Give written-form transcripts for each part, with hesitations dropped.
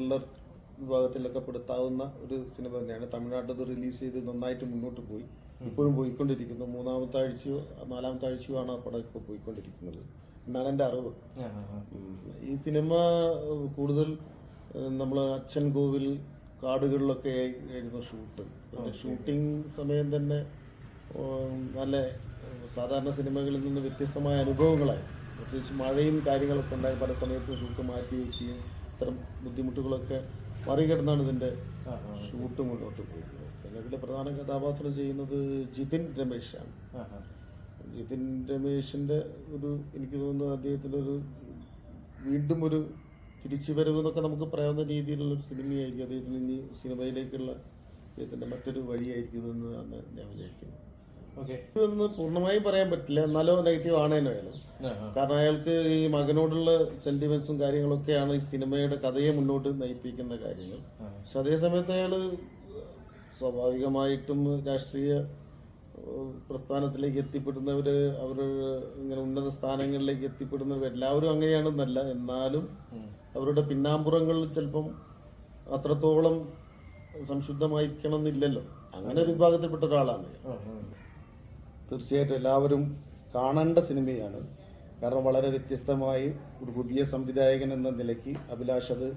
Thriller വിഭാഗത്തിലൊക്കെ പെടുത്താവുന്ന ഒരു cinema തന്നെയാണ്. തമിഴ്നാട്ടിൽ ഇത് റിലീസ് ചെയ്ത് നന്നായിട്ട് മുന്നോട്ട് പോയി, ഇപ്പോഴും പോയിക്കൊണ്ടിരിക്കുന്നു. 3-ാമത്തെ ആഴ്ചയോ 4-ാമത്തെ ആഴ്ചയോ ആണ് ആ പടം ഇപ്പോൾ പോയിക്കൊണ്ടിരിക്കുന്നത് എന്നാണ് എൻ്റെ അറിവ്. ഈ സിനിമ കൂടുതൽ നമ്മൾ അച്ഛൻ കോവിൽ കാടുകളിലൊക്കെ ആയിരുന്നു ഷൂട്ട്. ഷൂട്ടിംഗ് സമയം തന്നെ നല്ല സാധാരണ സിനിമകളിൽ നിന്ന് വ്യത്യസ്തമായ അനുഭവങ്ങളായി. പ്രത്യേകിച്ച് മഴയും കാര്യങ്ങളൊക്കെ ഉണ്ടായി, പല സമയത്തും ഷൂട്ട് മാറ്റി വയ്ക്കുകയും ഇത്തരം ബുദ്ധിമുട്ടുകളൊക്കെ മറികടന്നാണ് ഇതിൻ്റെ ഷൂട്ട് മുന്നോട്ട് പോയിരുന്നത്. പിന്നെ ഇതിലെ പ്രധാന കഥാപാത്രം ചെയ്യുന്നത് ജിതിൻ രമേശാണ്. ജിതിൻ രമേശിൻ്റെ എനിക്ക് തോന്നുന്നു അദ്ദേഹത്തിൻ്റെ വീണ്ടും ഒരു തിരിച്ചുവരവ് എന്നൊക്കെ നമുക്ക് പറയാവുന്ന രീതിയിലുള്ളൊരു സിനിമയായിരിക്കും. അദ്ദേഹത്തിന് ഇനി സിനിമയിലേക്കുള്ള അദ്ദേഹത്തിൻ്റെ മറ്റൊരു വഴിയായിരിക്കും ഇതെന്നാണ് ഞാൻ വിചാരിക്കുന്നത്. ഇതൊന്ന് പൂർണ്ണമായും പറയാൻ പറ്റില്ല, എന്നാലോ നെഗറ്റീവ് ആണേനായാലും. കാരണം അയാൾക്ക് ഈ മകനോടുള്ള സെന്റിമെന്റ്സും കാര്യങ്ങളൊക്കെയാണ് ഈ സിനിമയുടെ കഥയെ മുന്നോട്ട് നയിപ്പിക്കുന്ന കാര്യങ്ങൾ. പക്ഷെ അതേസമയത്ത് അയാൾ സ്വാഭാവികമായിട്ടും രാഷ്ട്രീയ പ്രസ്ഥാനത്തിലേക്ക് എത്തിപ്പെടുന്നവര്, അവർ ഇങ്ങനെ ഉന്നത സ്ഥാനങ്ങളിലേക്ക് എത്തിപ്പെടുന്നവർ എല്ലാവരും അങ്ങനെയാണെന്നല്ല, എന്നാലും അവരുടെ പിന്നാമ്പുറങ്ങളിൽ ചിലപ്പം അത്രത്തോളം സംശുദ്ധമായിരിക്കണം എന്നില്ലല്ലോ. അങ്ങനെ ഒരു വിഭാഗത്തിൽപ്പെട്ട ഒരാളാണ്. തീർച്ചയായിട്ടും എല്ലാവരും കാണേണ്ട സിനിമയാണ്. കാരണം വളരെ വ്യത്യസ്തമായി ഒരു പുതിയ സംവിധായകൻ എന്ന നിലയ്ക്ക് അഭിലാഷ് അത്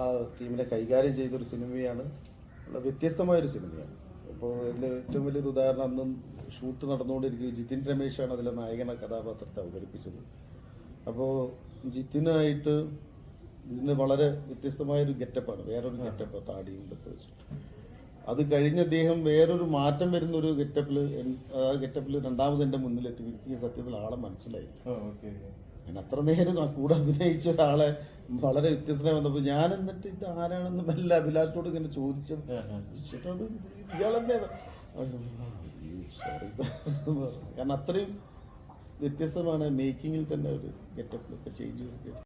ആ ടീമിനെ കൈകാര്യം ചെയ്തൊരു സിനിമയാണ്. വളരെ വ്യത്യസ്തമായൊരു സിനിമയാണ്. അപ്പോൾ ഇതിൻ്റെ ഏറ്റവും വലിയൊരു ഉദാഹരണം, അന്നും ഷൂട്ട് നടന്നുകൊണ്ടിരിക്കുക ജിതിൻ രമേശാണ് അതിലെ നായകന കഥാപാത്രത്തെ അവതരിപ്പിച്ചത്. അപ്പോൾ ജിതിനായിട്ട് ഇതിന് വളരെ വ്യത്യസ്തമായൊരു ഗെറ്റപ്പാണ്, വേറൊരു ഗെറ്റപ്പ്, താടിയും ഇതൊക്കെ വെച്ചിട്ട്. അത് കഴിഞ്ഞ് അദ്ദേഹം വേറൊരു മാറ്റം വരുന്ന ഒരു ആ ഗെറ്റപ്പിൽ രണ്ടാമത് എൻ്റെ മുന്നിലെത്തി. എനിക്ക് സത്യത്തിൽ ആളെ മനസ്സിലായി. ഞാൻ അത്ര നേരം കൂടെ അഭിനയിച്ച ഒരാളെ വളരെ വ്യത്യസ്തമായി വന്നപ്പോൾ ഞാൻ എന്നിട്ട് ഇത് ആരാണെന്ന് മെല്ലെ അഭിലാഷോട് ഇങ്ങനെ ചോദിച്ചിട്ട് അത് ഇയാളെന്നെ സോറി കാരണം അത്രയും വ്യത്യസ്തമാണ്. മേക്കിങ്ങിൽ തന്നെ ഒരു ഗെറ്റപ്പിലൊക്കെ ചേഞ്ച് വരുത്തിയത്.